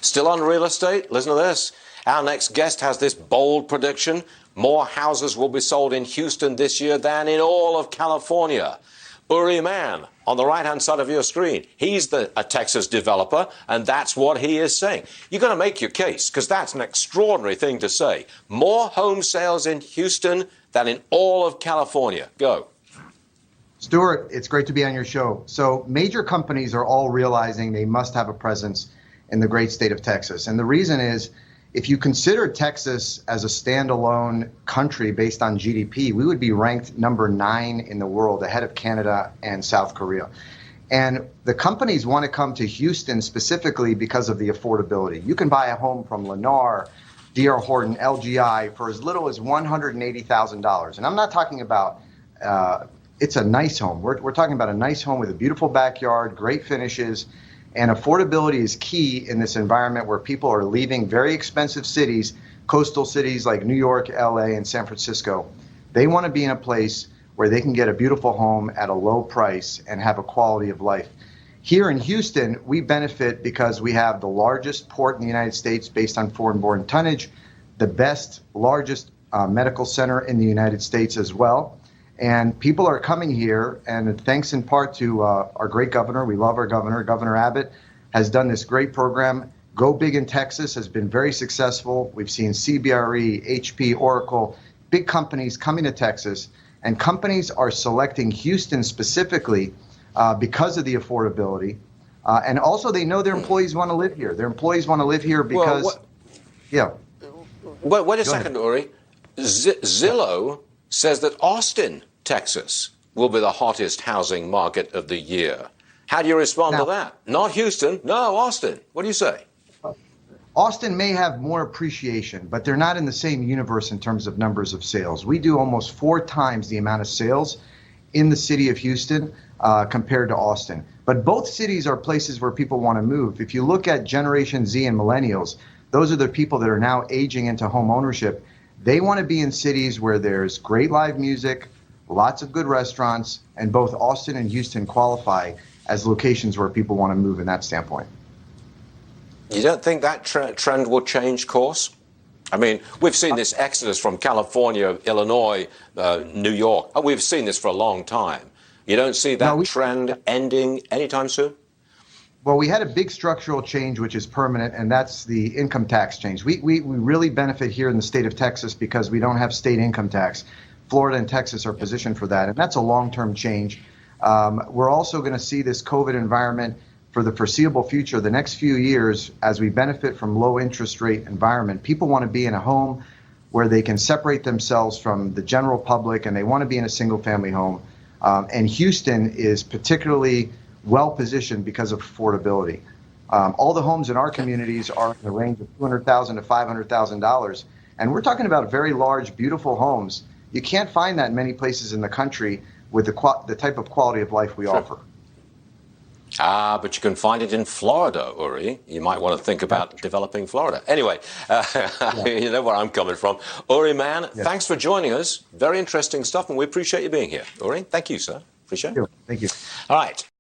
Still on real estate, listen to this. Our next guest has this bold prediction. More houses will be sold in Houston this year than in all of California. Uri Man, on the right-hand side of your screen, he's a Texas developer, and that's what he is saying. You've got to make your case, because that's an extraordinary thing to say. More home sales in Houston than in all of California. Go. Stuart, it's great to be on your show. So major companies are all realizing they must have a presence in the great state of Texas. And the reason is, if you consider Texas as a standalone country based on GDP, we would be ranked number 9 in the world, ahead of Canada and South Korea. And the companies want to come to Houston specifically because of the affordability. You can buy a home from Lennar, D.R. Horton, LGI for as little as $180,000. And I'm not talking about it's a nice home. We're talking about a nice home with a beautiful backyard, great finishes. And affordability is key in this environment where people are leaving very expensive cities, coastal cities like New York, LA, and San Francisco. They want to be in a place where they can get a beautiful home at a low price and have a quality of life. Here in Houston, we benefit because we have the largest port in the United States based on foreign-born tonnage, the best, largest medical center in the United States as well. And people are coming here, and thanks in part to our great governor. We love our governor. Governor Abbott has done this great program. Go Big in Texas has been very successful. We've seen CBRE, HP, Oracle, big companies coming to Texas. And companies are selecting Houston specifically because of the affordability. And also they know their employees want to live here. Their employees want to live here because, Wait a second, Uri. Zillow says that Austin, Texas, will be the hottest housing market of the year. How do you respond to that? Not Houston, no, Austin. What do you say? Austin may have more appreciation, but they're not in the same universe in terms of numbers of sales. We do almost 4 times the amount of sales in the city of Houston compared to Austin. But both cities are places where people want to move. If you look at Generation Z and millennials, those are the people that are now aging into home ownership. They want to be in cities where there's great live music, lots of good restaurants, and both Austin and Houston qualify as locations where people want to move in that standpoint. You don't think that trend will change course? I mean, we've seen this exodus from California, Illinois, New York. We've seen this for a long time. You don't see that trend ending anytime soon? Well, we had a big structural change, which is permanent, and that's the income tax change. We really benefit here in the state of Texas because we don't have state income tax. Florida and Texas are positioned for that, and that's a long-term change. We're also going to see this COVID environment for the foreseeable future, the next few years, as we benefit from low interest rate environment. People want to be in a home where they can separate themselves from the general public, and they want to be in a single-family home. And Houston is particularly well-positioned because of affordability. All the homes in our communities are in the range of $200,000 to $500,000. And we're talking about very large, beautiful homes. You can't find that in many places in the country with the type of quality of life we offer. But you can find it in Florida, Uri. You might want to think about developing Florida. Anyway, you know where I'm coming from. Uri Man, thanks for joining us. Very interesting stuff, and we appreciate you being here. Uri, thank you, sir. Appreciate it. Thank you. All right.